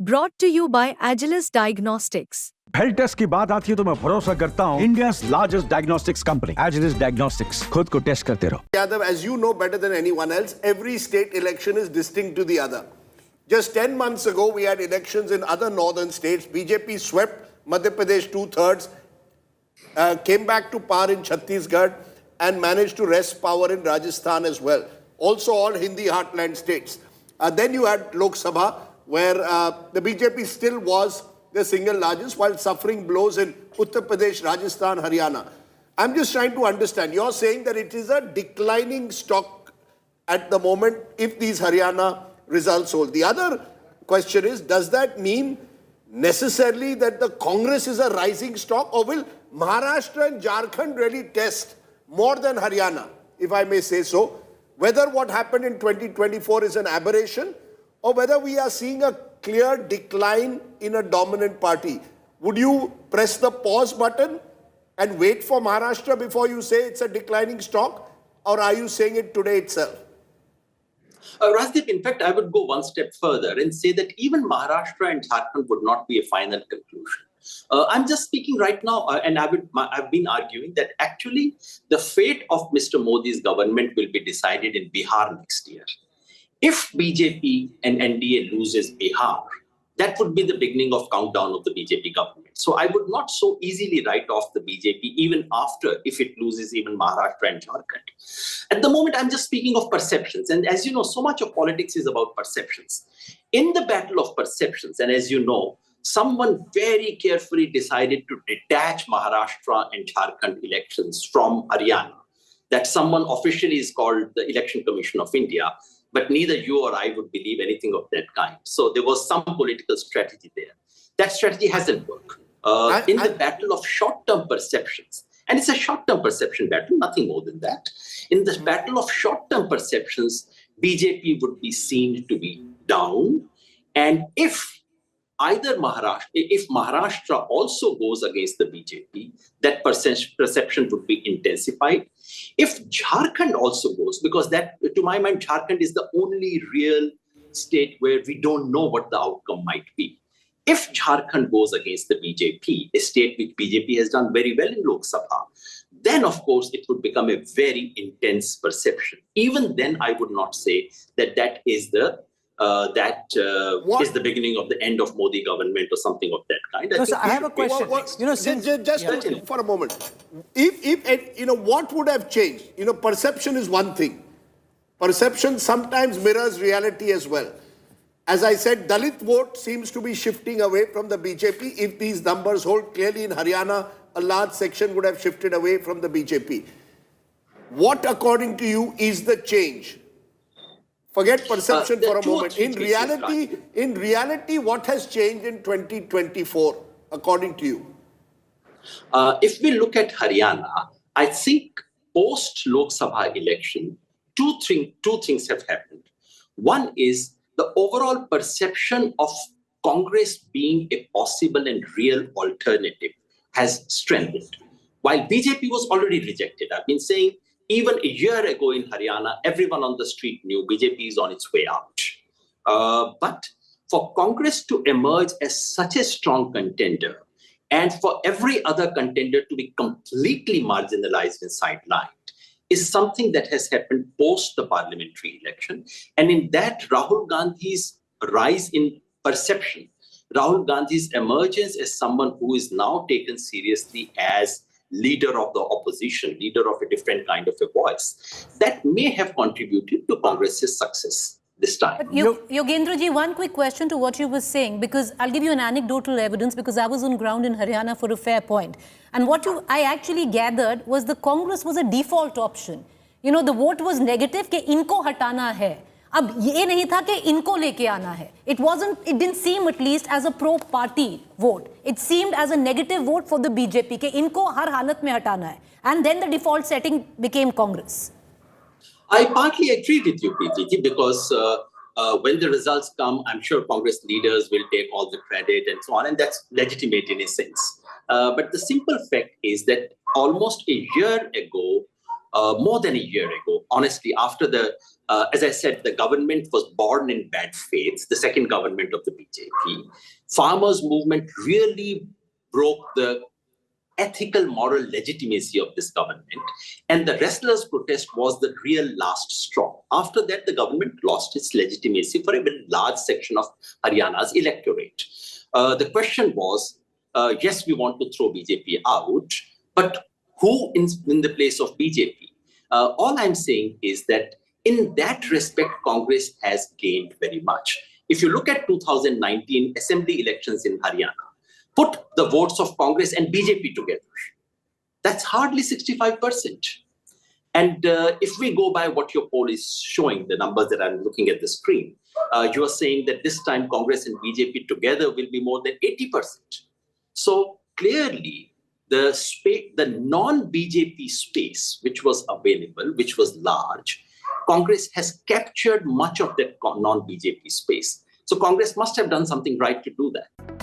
Brought to you by Agilus Diagnostics. Health test की बात आती है तो मैं भरोसा करता हूँ India's largest diagnostics company, Agilus Diagnostics. खुद को टेस्ट करते रहो. Yadav, as you know better than anyone else, every state election is distinct to the other. Just 10 months ago, we had elections in other northern states. BJP swept Madhya Pradesh 2/3, came back to power in Chhattisgarh, and managed to wrest power in Rajasthan as well. Also all Hindi heartland states. Then you had Lok Sabha, where the BJP still was the single largest, while suffering blows in Uttar Pradesh, Rajasthan, Haryana. I'm just trying to understand. You're saying that it is a declining stock at the moment if these Haryana results hold. The other question is, does that mean necessarily that the Congress is a rising stock, or will Maharashtra and Jharkhand really test more than Haryana, if I may say so, whether what happened in 2024 is an aberration or whether we are seeing a clear decline in a dominant party? Would you press the pause button and wait for Maharashtra before you say it's a declining stock, or are you saying it today itself? Rajdeep, in fact, I would go one step further and say that even Maharashtra and Jharkhand would not be a final conclusion. I'm just speaking right now, and I've been arguing that actually the fate of Mr. Modi's government will be decided in Bihar next year. If BJP and NDA loses Bihar, that would be the beginning of countdown of the BJP government. So I would not so easily write off the BJP even after, if it loses even Maharashtra and Jharkhand. At the moment, I'm just speaking of perceptions. And as you know, so much of politics is about perceptions. In the battle of perceptions, and as you know, someone very carefully decided to detach Maharashtra and Jharkhand elections from Haryana. That someone officially is called the Election Commission of India, but neither you or I would believe anything of that kind. So there was some political strategy there. That strategy hasn't worked. In the battle of short-term perceptions, and it's a short-term perception battle, nothing more than that. In the battle of short-term perceptions, BJP would be seen to be down. And if Maharashtra also goes against the BJP, that perception would be intensified. If Jharkhand also goes, because that, to my mind, Jharkhand is the only real state where we don't know what the outcome might be. If Jharkhand goes against the BJP, a state which BJP has done very well in Lok Sabha, then of course it would become a very intense perception. Even then, I would not say that is the is the beginning of the end of Modi government or something of that kind. I have a question. Just for a moment. If what would have changed? Perception is one thing. Perception sometimes mirrors reality as well. As I said, Dalit vote seems to be shifting away from the BJP. If these numbers hold, clearly in Haryana, a large section would have shifted away from the BJP. What, according to you, is the change? Forget perception for a moment. In reality, what has changed in 2024, according to you? If we look at Haryana, I think post Lok Sabha election, two things have happened. One is the overall perception of Congress being a possible and real alternative has strengthened. While BJP was already rejected, I've been saying even a year ago in Haryana, everyone on the street knew BJP is on its way out. But for Congress to emerge as such a strong contender, and for every other contender to be completely marginalized and sidelined, is something that has happened post the parliamentary election. And in that, Rahul Gandhi's rise in perception, Rahul Gandhi's emergence as someone who is now taken seriously as leader of the opposition, leader of a different kind of a voice, that may have contributed to Congress's success this time. But Yogendra ji, one quick question to what you were saying, because I'll give you an anecdotal evidence, because I was on ground in Haryana for a fair point. And what I actually gathered was the Congress was a default option. The vote was negative कि इनको हटाना है. अब ये नहीं था कि इनको लेके आना है. It didn't seem at least as a pro-party vote. It seemed as a negative vote for the BJP कि इनको हर हालत में हटाना है. And then the default setting became Congress. I partly agree with you, PTG, because when the results come, I'm sure Congress leaders will take all the credit and so on, and that's legitimate in a sense. But the simple fact is that almost a year ago, more than a year ago, honestly, after as I said, the government was born in bad faith, the second government of the BJP. farmers' movement really broke the ethical, moral legitimacy of this government. And the wrestlers' protest was the real last straw. After that, the government lost its legitimacy for a very large section of Haryana's electorate. The question was, yes, we want to throw BJP out, but who in the place of BJP? All I'm saying is that in that respect, Congress has gained very much. If you look at 2019 assembly elections in Haryana, put the votes of Congress and BJP together, that's hardly 65%. And if we go by what your poll is showing, the numbers that I'm looking at the screen, you are saying that this time Congress and BJP together will be more than 80%. So clearly, the non-BJP space, which was available, which was large, Congress has captured much of that non-BJP space. So Congress must have done something right to do that.